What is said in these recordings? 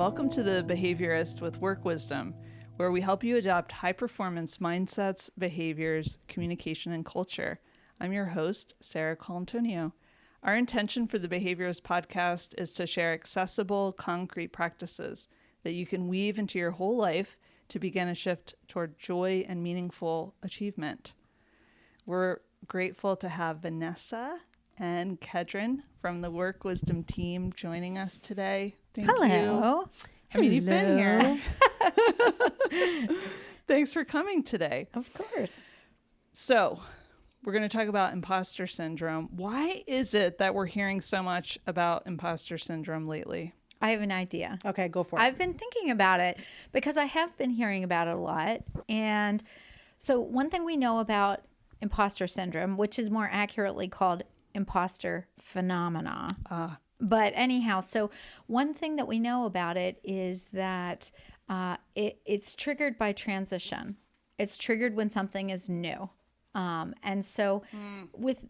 Welcome to The Behaviorist with Work Wisdom, where we help you adopt high-performance mindsets, behaviors, communication, and culture. I'm your host, Sarah Colantonio. Our intention for the Behaviorist podcast is to share accessible, concrete practices that you can weave into your whole life to begin a shift toward joy and meaningful achievement. We're grateful to have Vanessa and Kedren from the Work Wisdom team joining us today. Thank you. I mean, you've been here. Thanks for coming today. Of course. So, we're going to talk about imposter syndrome. Why is it that we're hearing so much about imposter syndrome lately? I have an idea. Okay, go for it. I've been thinking about it because I have been hearing about it a lot. And so one thing we know about imposter syndrome, which is more accurately called imposter phenomena. But anyhow, so one thing that we know about it is that it's triggered by transition. It's triggered when something is new. And so with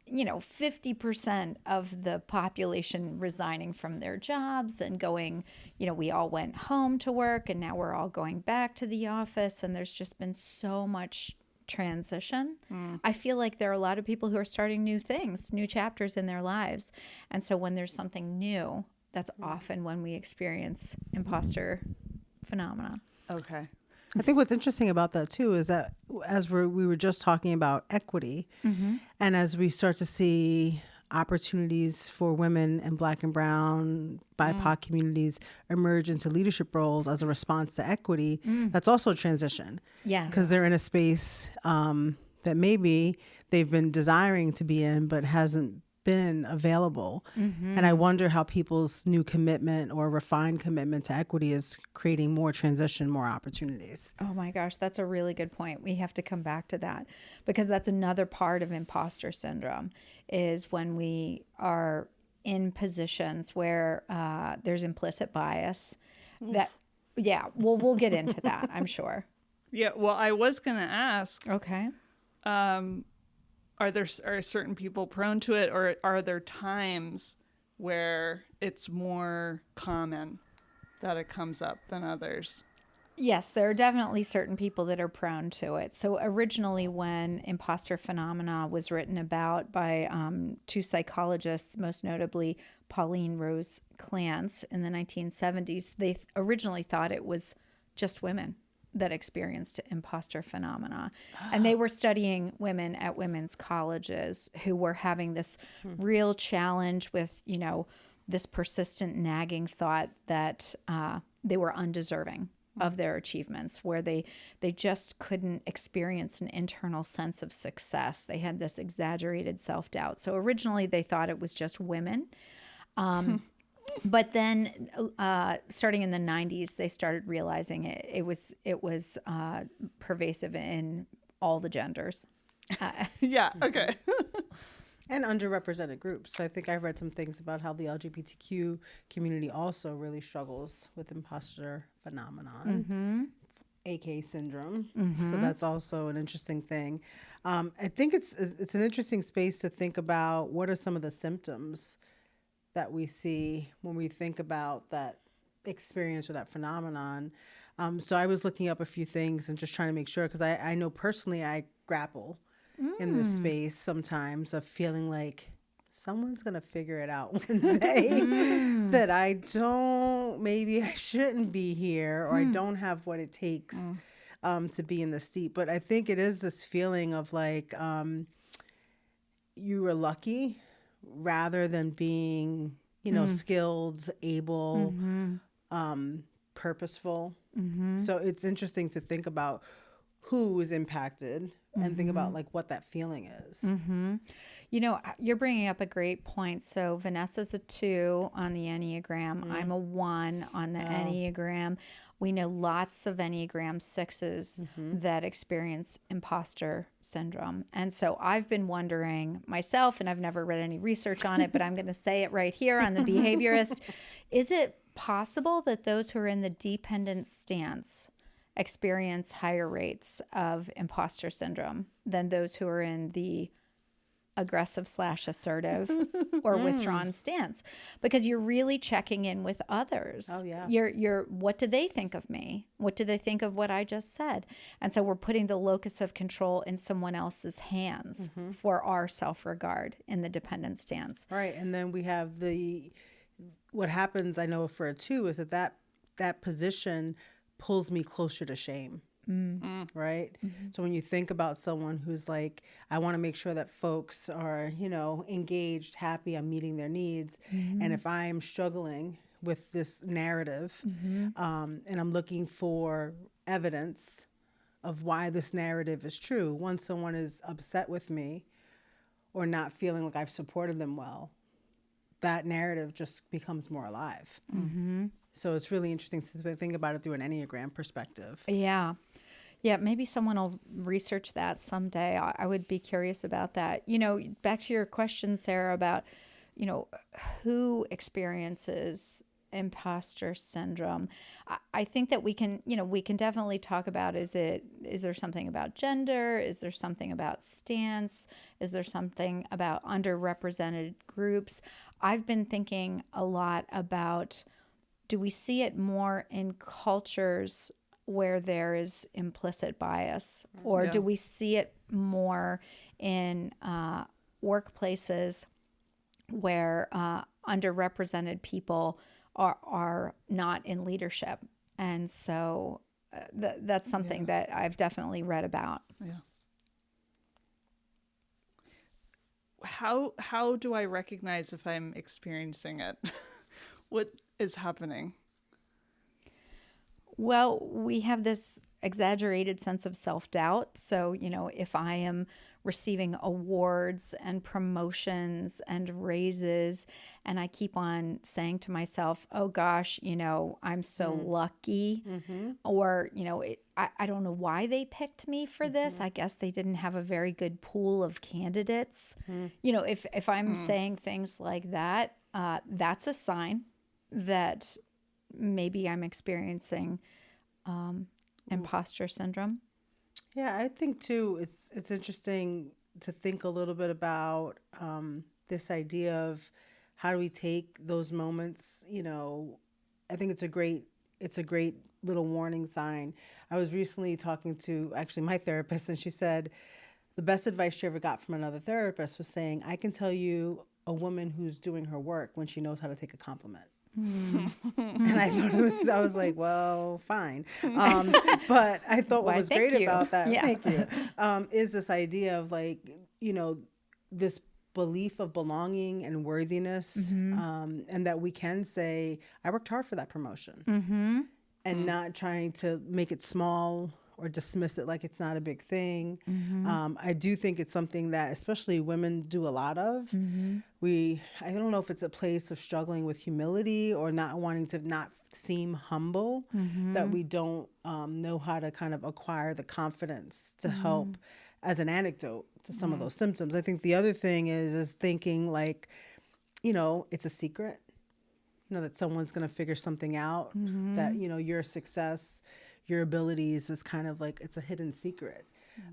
50% of the population resigning from their jobs and going, we all went home to work and now we're all going back to the office, and there's just been so much transition. I feel like there are a lot of people who are starting new things, new chapters in their lives. And so when there's something new, that's often when we experience imposter phenomena. Okay. I think what's interesting about that too is that as we were just talking about equity, and as we start to see opportunities for women and Black and Brown, BIPOC communities emerge into leadership roles as a response to equity, that's also a transition. Yes. Because they're in a space that maybe they've been desiring to be in, but hasn't been available. And I wonder how people's new commitment or refined commitment to equity is creating more transition, more opportunities. Oh my gosh, that's a really good point. We have to come back to that because that's another part of imposter syndrome, is when we are in positions where there's implicit bias. We'll get into that, I'm sure. Yeah, well, I was going to ask, Okay. are certain people prone to it, or are there times where it's more common that it comes up than others? Yes, there are definitely certain people that are prone to it. So originally when imposter phenomena was written about by two psychologists, most notably Pauline Clance in the 1970s, they originally thought it was just women that experienced imposter phenomena. And they were studying women at women's colleges who were having this real challenge with, this persistent nagging thought that they were undeserving of their achievements, where they just couldn't experience an internal sense of success. They had this exaggerated self-doubt. So originally they thought it was just women. But then starting in the 90s, they started realizing it was pervasive in all the genders. Yeah, okay. And underrepresented groups. So I think I've read some things about how the LGBTQ community also really struggles with imposter phenomenon, aka syndrome. So that's also an interesting thing. I think it's an interesting space to think about what are some of the symptoms that we see when we think about that experience or that phenomenon. So I was looking up a few things and just trying to make sure, because I know personally I grapple in this space sometimes of feeling like someone's going to figure it out one day that maybe I shouldn't be here, or I don't have what it takes to be in this seat. But I think it is this feeling of like you were lucky rather than being, skilled, able, purposeful. So it's interesting to think about who is impacted and think about like what that feeling is. You're bringing up a great point. So Vanessa's a 2 on the Enneagram. I'm a 1 on the Enneagram. We know lots of Enneagram 6s that experience imposter syndrome. And so I've been wondering myself, and I've never read any research on it, but I'm going to say it right here on The Behaviorist. Is it possible that those who are in the dependent stance experience higher rates of imposter syndrome than those who are in the aggressive / assertive or withdrawn stance, because you're really checking in with others. Oh, yeah. You're what do they think of me? What do they think of what I just said? And so we're putting the locus of control in someone else's hands for our self-regard in the dependent stance. Right. And then we have what happens, I know for it too, is that position pulls me closer to shame. Right. So when you think about someone who's like, I want to make sure that folks are, engaged, happy, I'm meeting their needs. And if I'm struggling with this narrative and I'm looking for evidence of why this narrative is true, once someone is upset with me or not feeling like I've supported them well, that narrative just becomes more alive. So it's really interesting to think about it through an Enneagram perspective. Yeah. Yeah, maybe someone will research that someday. I would be curious about that. Back to your question, Sarah, about, who experiences imposter syndrome. I think that we can definitely talk about, is there something about gender? Is there something about stance? Is there something about underrepresented groups? I've been thinking a lot about, do we see it more in cultures where there is implicit bias, or do we see it more in workplaces where underrepresented people are not in leadership? And so that's something that I've definitely read about. Yeah. How do I recognize if I'm experiencing it? What is happening? Well, we have this exaggerated sense of self-doubt. So, if I am receiving awards and promotions and raises, and I keep on saying to myself, oh gosh, I'm so lucky, or, I don't know why they picked me for this. I guess they didn't have a very good pool of candidates. If I'm saying things like that, that's a sign that maybe I'm experiencing imposter syndrome. Yeah, I think too, it's interesting to think a little bit about this idea of how do we take those moments. I think it's a great little warning sign. I was recently talking to actually my therapist, and she said the best advice she ever got from another therapist was saying, I can tell you a woman who's doing her work when she knows how to take a compliment. And I thought I was like, well, fine. But I thought what was great about that, thank you, is this idea of this belief of belonging and worthiness, and that we can say, I worked hard for that promotion, and not trying to make it small or dismiss it like it's not a big thing. I do think it's something that especially women do a lot of. I don't know if it's a place of struggling with humility or not wanting to not seem humble, that we don't know how to kind of acquire the confidence to help as an antidote to some of those symptoms. I think the other thing is thinking like, it's a secret, that someone's going to figure something out, that, your success, your abilities is kind of like, it's a hidden secret.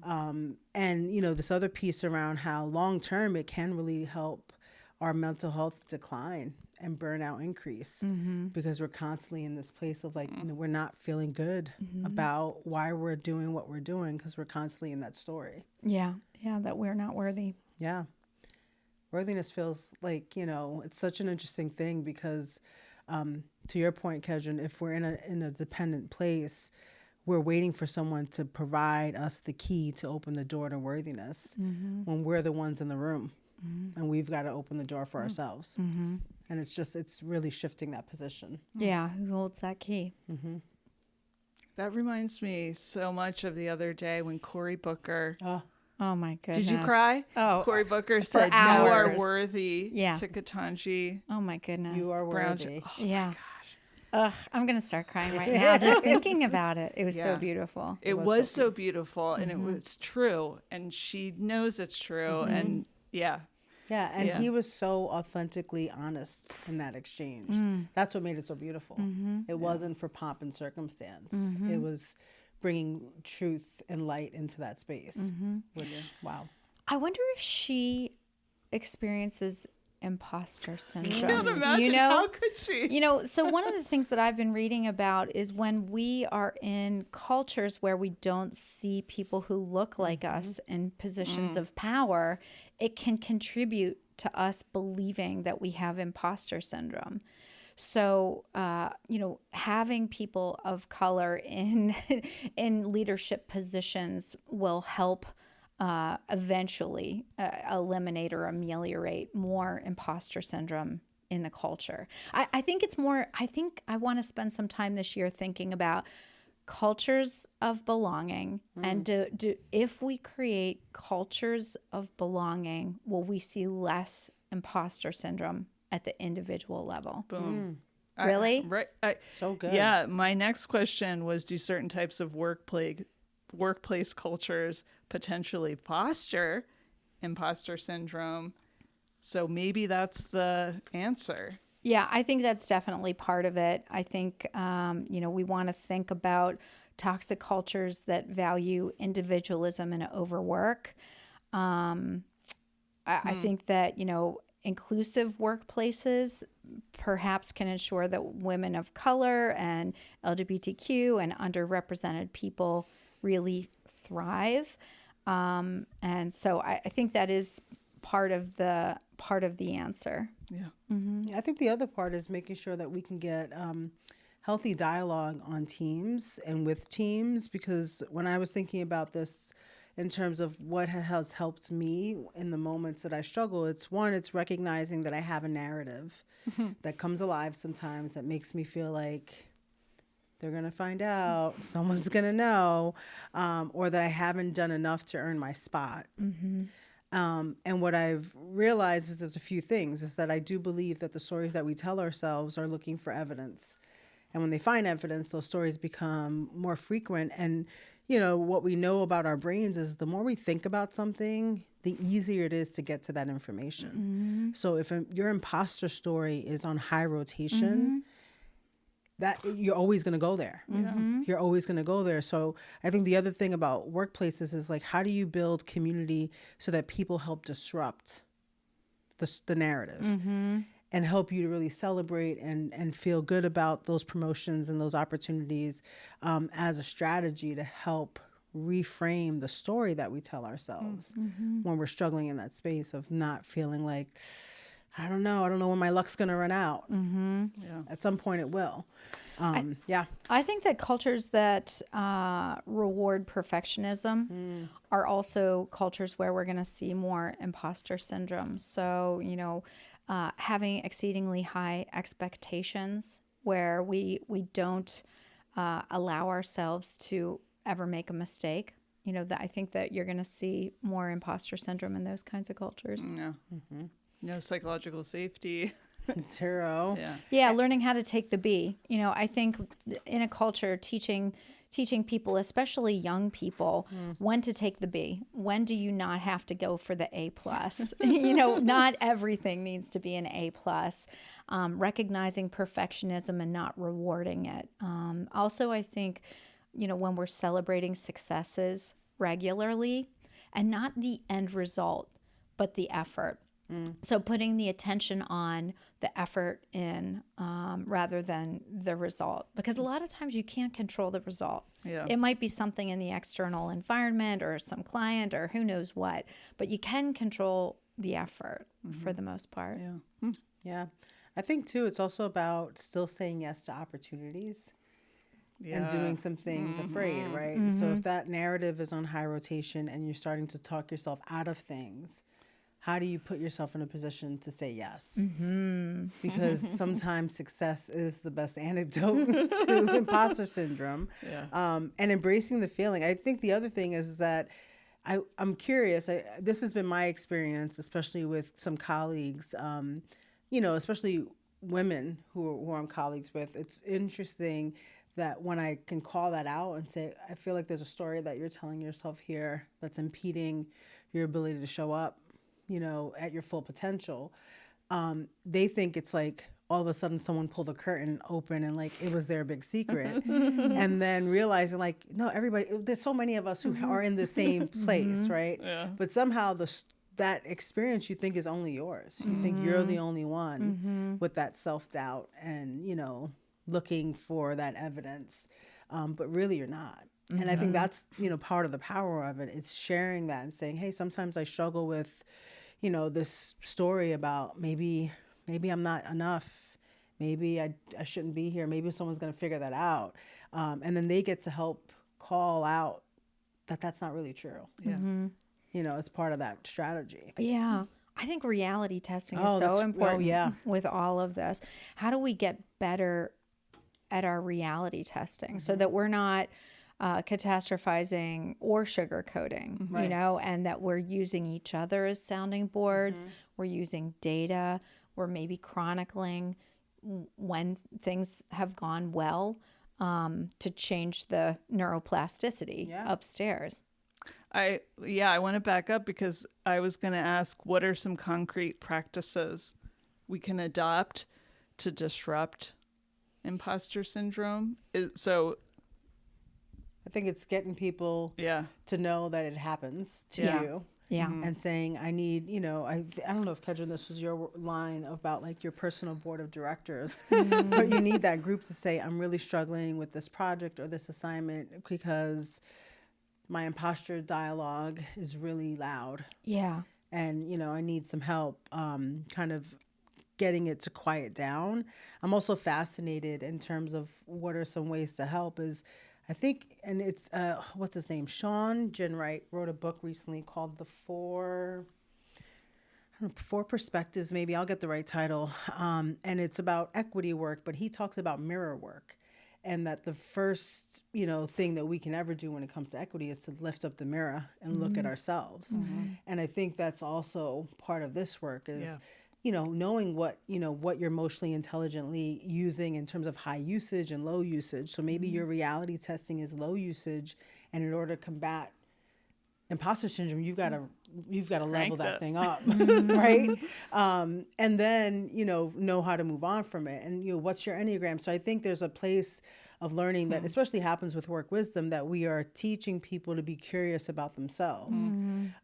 And, this other piece around how long-term it can really help our mental health decline and burnout increase, because we're constantly in this place of we're not feeling good about why we're doing what we're doing, because we're constantly in that story. Yeah, that we're not worthy. Yeah. Worthiness feels like, it's such an interesting thing because to your point, Kedren, if we're in a dependent place, we're waiting for someone to provide us the key to open the door to worthiness when we're the ones in the room, and we've got to open the door for ourselves. And it's really shifting that position. Yeah, who holds that key? That reminds me so much of the other day when Cory Booker. Oh my goodness. Did you cry? Oh, Cory Booker said, hours. "You are worthy." Yeah. To Ketanji. Oh my goodness. You are worthy. Oh yeah. my gosh. Ugh, I'm gonna start crying right now just thinking about it. It was so beautiful. It was so beautiful, and it was true, and she knows it's true, and Yeah, and he was so authentically honest in that exchange. That's what made it so beautiful. It wasn't for pomp and circumstance. It was bringing truth and light into that space. Which, wow. I wonder if she experiences imposter syndrome. Can't imagine. How could she? So one of the things that I've been reading about is when we are in cultures where we don't see people who look like us in positions of power, it can contribute to us believing that we have imposter syndrome. So, having people of color in leadership positions will help eventually eliminate or ameliorate more imposter syndrome in the culture. I think I want to spend some time this year thinking about cultures of belonging, and if we create cultures of belonging, will we see less imposter syndrome at the individual level? Boom. Really? So good. Yeah. My next question was, do certain types of workplace cultures potentially foster imposter syndrome? So maybe that's the answer. Yeah, I think that's definitely part of it. I think, we want to think about toxic cultures that value individualism and overwork. I think that, inclusive workplaces perhaps can ensure that women of color and LGBTQ and underrepresented people really thrive. And so I think that is part of the answer. Yeah. Yeah, I think the other part is making sure that we can get healthy dialogue on teams and with teams, because when I was thinking about this in terms of what has helped me in the moments that I struggle, it's recognizing that I have a narrative that comes alive sometimes that makes me feel like they're going to find out, someone's going to know, or that I haven't done enough to earn my spot. And what I've realized is there's a few things, is that I do believe that the stories that we tell ourselves are looking for evidence. And when they find evidence, those stories become more frequent. And, what we know about our brains is the more we think about something, the easier it is to get to that information. So if your imposter story is on high rotation, that you're always going to go there. You're always going to go there. So I think the other thing about workplaces is like, how do you build community so that people help disrupt the narrative and help you to really celebrate and feel good about those promotions and those opportunities as a strategy to help reframe the story that we tell ourselves when we're struggling in that space of not feeling like, I don't know when my luck's going to run out. Yeah. At some point it will. I think that cultures that reward perfectionism are also cultures where we're going to see more imposter syndrome. So, having exceedingly high expectations where we don't allow ourselves to ever make a mistake. That I think that you're going to see more imposter syndrome in those kinds of cultures. Yeah. No psychological safety. Zero. Yeah, learning how to take the B. I think in a culture, teaching people, especially young people, when to take the B. When do you not have to go for the A+? Not everything needs to be an A+. Recognizing perfectionism and not rewarding it. Also, I think, when we're celebrating successes regularly, and not the end result, but the effort. So putting the attention on the effort in rather than the result, because a lot of times you can't control the result. Yeah. It might be something in the external environment or some client or who knows what, but you can control the effort for the most part. Yeah. Yeah. I think too, it's also about still saying yes to opportunities. And doing some things afraid, right? So if that narrative is on high rotation and you're starting to talk yourself out of things, how do you put yourself in a position to say yes? Because sometimes success is the best antidote to imposter syndrome. And embracing the feeling. I think the other thing is that I'm curious. This has been my experience, especially with some colleagues, especially women who I'm colleagues with. It's interesting that when I can call that out and say, I feel like there's a story that you're telling yourself here that's impeding your ability to show up, at your full potential. They think it's like all of a sudden someone pulled a curtain open and like it was their big secret. And then realizing like, no, everybody, there's so many of us who are in the same place, right? Yeah. But somehow the that experience you think is only yours. You think you're the only one with that self-doubt and, you know, looking for that evidence. But really you're not. And I think that's, you know, part of the power of it is sharing that and saying, hey, sometimes I struggle with, you know, this story about maybe I'm not enough. Maybe I shouldn't be here. Maybe someone's going to figure that out. And then they get to help call out that that's not really true. Yeah. You know, as part of that strategy. Yeah. I think reality testing is so important with all of this. How do we get better at our reality testing so that we're not catastrophizing or sugarcoating, you know, and that we're using each other as sounding boards. We're using data. We're maybe chronicling when things have gone well to change the neuroplasticity upstairs. I want to back up because I was going to ask, what are some concrete practices we can adopt to disrupt imposter syndrome? So I think it's getting people to know that it happens to you. Yeah. And saying, I need, you know, I don't know if Kedren, this was your line about like your personal board of directors, but you need that group to say, I'm really struggling with this project or this assignment because my imposter dialogue is really loud. Yeah. And, you know, I need some help kind of getting it to quiet down. I'm also fascinated in terms of what are some ways to help is, I think, and it's, what's his name? Sean Ginwright wrote a book recently called The Four Perspectives, maybe I'll get the right title. And it's about equity work, but he talks about mirror work. And that the first, you know, thing that we can ever do when it comes to equity is to lift up the mirror and look at ourselves. And I think that's also part of this work is, you know, knowing what you're emotionally intelligently using in terms of high usage and low usage. So maybe your reality testing is low usage, and in order to combat imposter syndrome, you've got to level that thing up, right? And then, you know how to move on from it. And, you know, what's your Enneagram? So I think there's a place of learning that especially happens with work wisdom, that we are teaching people to be curious about themselves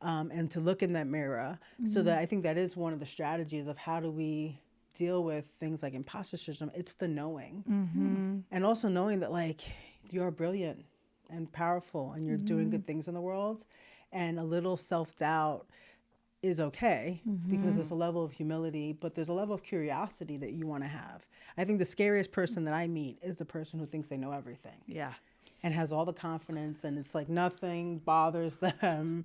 and to look in that mirror. So that I think that is one of the strategies of how do we deal with things like imposter syndrome. It's the knowing. And also knowing that, like, you're brilliant and powerful and you're doing good things in the world. And a little self-doubt is okay because there's a level of humility, but there's a level of curiosity that you want to have. I think the scariest person that I meet is the person who thinks they know everything. Yeah. And has all the confidence, and it's like nothing bothers them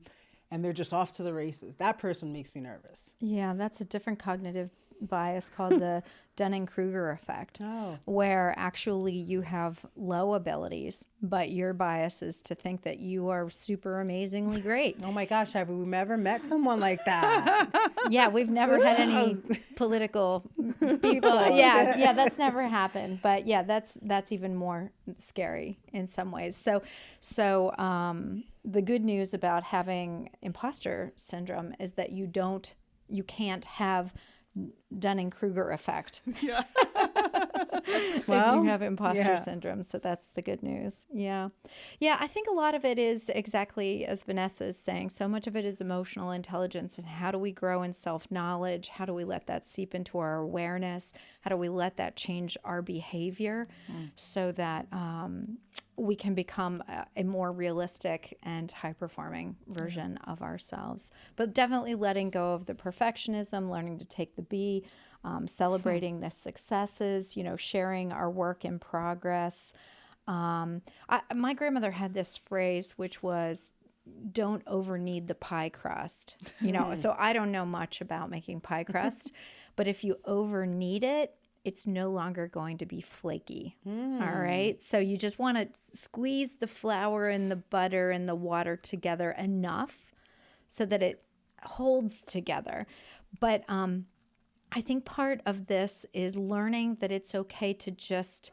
and they're just off to the races. That person makes me nervous. Yeah, that's a different cognitive bias called the Dunning-Kruger effect, where actually you have low abilities, but your bias is to think that you are super amazingly great. Oh my gosh, have we ever met someone like that? Yeah, we've never had any political people. Yeah, that's never happened. But yeah, that's even more scary in some ways. So the good news about having imposter syndrome is that you can't have Dunning-Kruger effect. Yeah. If you have imposter syndrome. So that's the good news. Yeah. Yeah. I think a lot of it is exactly as Vanessa is saying. So much of it is emotional intelligence, and how do we grow in self-knowledge? How do we let that seep into our awareness? How do we let that change our behavior so that we can become a more realistic and high-performing version of ourselves? But definitely letting go of the perfectionism, learning to take the B, celebrating the successes, sharing our work in progress. My grandmother had this phrase, which was, don't over-knead the pie crust. So I don't know much about making pie crust, but if you over-knead it, it's no longer going to be flaky. All right. So you just want to squeeze the flour and the butter and the water together enough so that it holds together. But I think part of this is learning that it's okay to just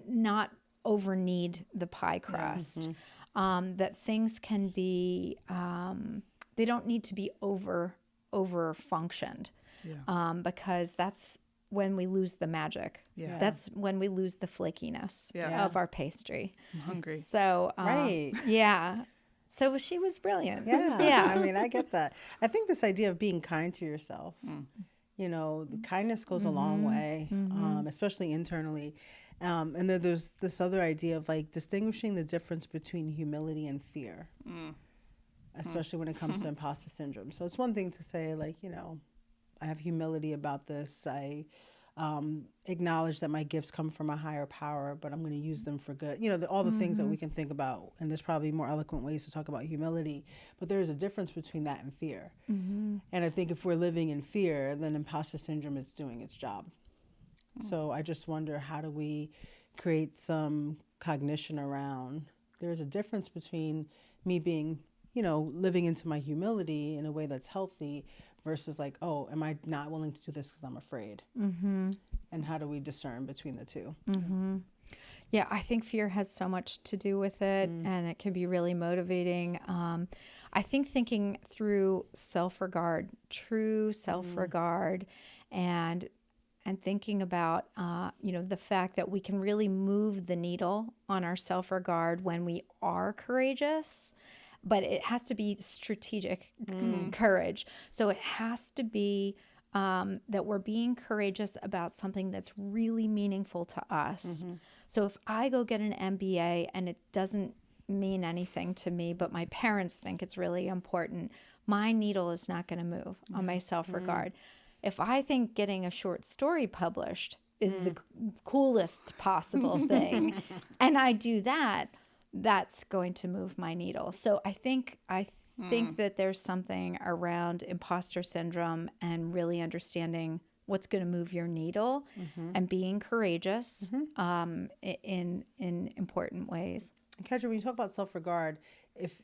not over-knead the pie crust. That things can be, they don't need to be over-functioned because that's when we lose the magic. Yeah. That's when we lose the flakiness of our pastry. I'm hungry. So, right. Yeah. So she was brilliant. Yeah. I mean, I get that. I think this idea of being kind to yourself, the kindness goes a long way, especially internally. And then there's this other idea of like distinguishing the difference between humility and fear, especially when it comes to imposter syndrome. So it's one thing to say like, I have humility about this. I acknowledge that my gifts come from a higher power, but I'm going to use them for good. All the things that we can think about. And there's probably more eloquent ways to talk about humility, but there is a difference between that and fear. And I think if we're living in fear, then imposter syndrome is doing its job. So I just wonder, how do we create some cognition around there's a difference between me being, living into my humility in a way that's healthy versus like, oh, am I not willing to do this because I'm afraid? And how do we discern between the two? Yeah, I think fear has so much to do with it, and it can be really motivating. I think thinking through self-regard, true self-regard, and thinking about, the fact that we can really move the needle on our self-regard when we are courageous, but it has to be strategic courage. So it has to be that we're being courageous about something that's really meaningful to us. So if I go get an MBA and it doesn't mean anything to me, but my parents think it's really important, my needle is not going to move on my self-regard. If I think getting a short story published is the coolest possible thing, and I do that, that's going to move my needle. So I think that there's something around imposter syndrome and really understanding what's going to move your needle and being courageous in important ways. Kedren, when you talk about self-regard, if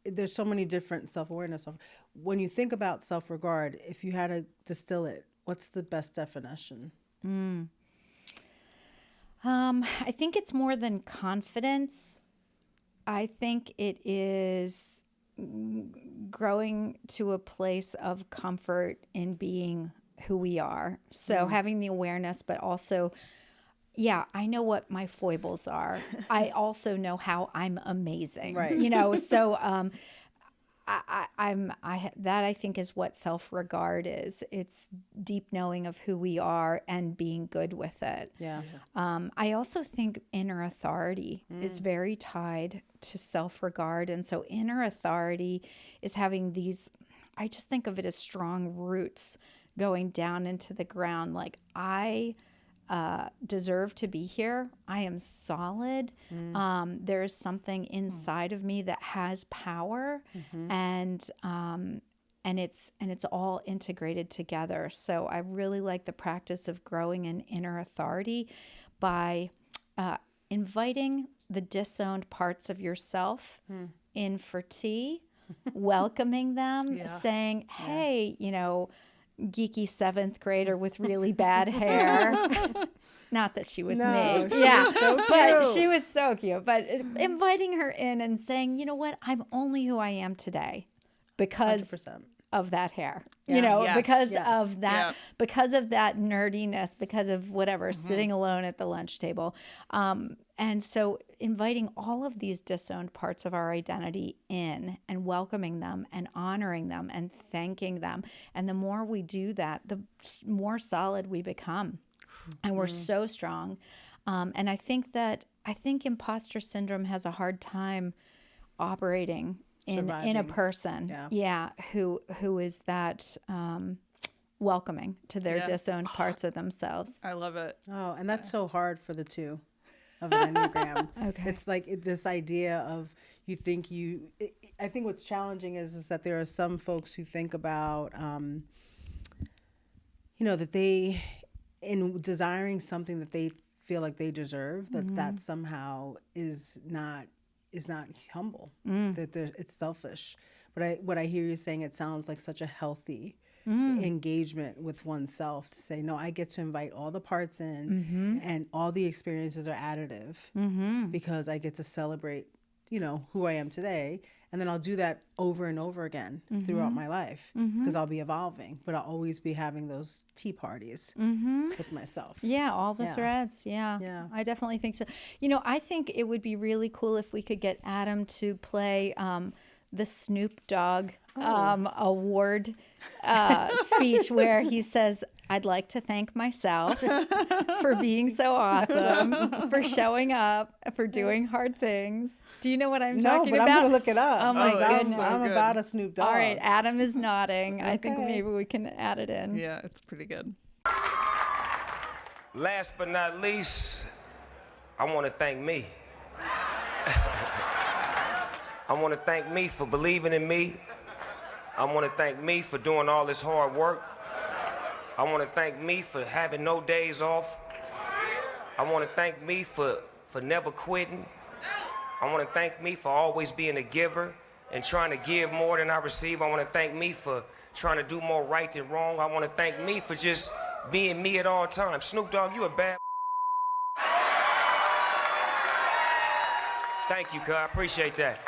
there's so many different self-awareness. When you think about self-regard, if you had to distill it, what's the best definition? I think it's more than confidence. I think it is growing to a place of comfort in being who we are. So having the awareness, but also, I know what my foibles are. I also know how I'm amazing. Right. So I think is what self-regard is. It's deep knowing of who we are and being good with it. Yeah. I also think inner authority is very tied to self-regard. And so inner authority is having these, I just think of it as strong roots going down into the ground. Like, I deserve to be here. I am solid. There is something inside of me that has power, and it's all integrated together. So I really like the practice of growing in inner authority by inviting the disowned parts of yourself in for tea, welcoming them, saying, "Hey, geeky 7th grader with really bad hair." Not that she was me. She was so cute. But she was so cute. But inviting her in and saying, you know what, I'm only who I am today because 100%. of that hair. Yes. Because Yes. of that, because of that nerdiness, because of whatever, sitting alone at the lunch table. And so inviting all of these disowned parts of our identity in and welcoming them and honoring them and thanking them. And the more we do that, the more solid we become. And we're so strong. And I think imposter syndrome has a hard time operating in a person. Who is that welcoming to their disowned parts of themselves. I love it. Oh, and that's so hard for the 2 of an Enneagram. Okay. It's like this idea of I think what's challenging is that there are some folks who think about, that they, in desiring something that they feel like they deserve, that somehow is not humble, that it's selfish. But what I hear you saying, it sounds like such a healthy engagement with oneself to say, no, I get to invite all the parts in, and all the experiences are additive because I get to celebrate, who I am today. And then I'll do that over and over again throughout my life because I'll be evolving, but I'll always be having those tea parties with myself. Yeah, all the threads. Yeah. I definitely think so. You know, I think it would be really cool if we could get Adam to play the Snoop Dogg award speech where he says, "I'd like to thank myself for being so awesome, for showing up, for doing hard things." Do you know what I'm talking about? No, but I'm going to look it up. Oh, my goodness. I'm about a Snoop Dogg. All right, Adam is nodding. I think maybe we can add it in. Yeah, it's pretty good. Last but not least, I want to thank me. I want to thank me for believing in me. I want to thank me for doing all this hard work. I want to thank me for having no days off. I want to thank me for never quitting. I want to thank me for always being a giver and trying to give more than I receive. I want to thank me for trying to do more right than wrong. I want to thank me for just being me at all times. Snoop Dogg, you a bad Thank you, cuz. I appreciate that.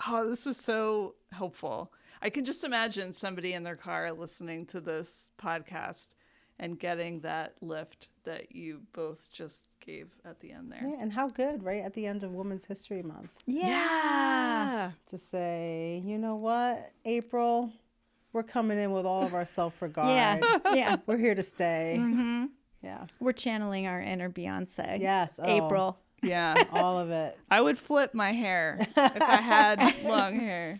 Oh, this was so helpful. I can just imagine somebody in their car listening to this podcast and getting that lift that you both just gave at the end there. Yeah, and how good, right? At the end of Women's History Month. Yeah. To say, you know what, April, we're coming in with all of our self-regard. Yeah. We're here to stay. Mm-hmm. Yeah. We're channeling our inner Beyonce. Yes. Oh, April. Yeah. all of it. I would flip my hair if I had long hair.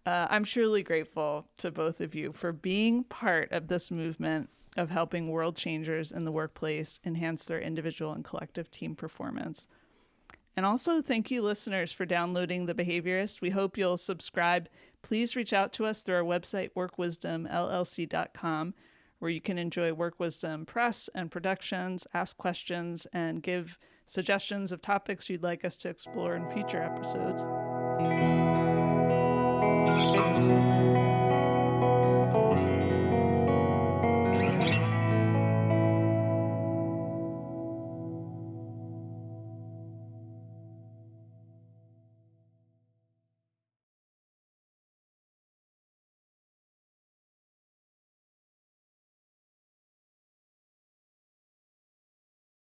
I'm truly grateful to both of you for being part of this movement of helping world changers in the workplace enhance their individual and collective team performance. And also, thank you, listeners, for downloading The Behaviorist. We hope you'll subscribe. Please reach out to us through our website, workwisdomllc.com, where you can enjoy Work Wisdom press and productions, ask questions, and give suggestions of topics you'd like us to explore in future episodes.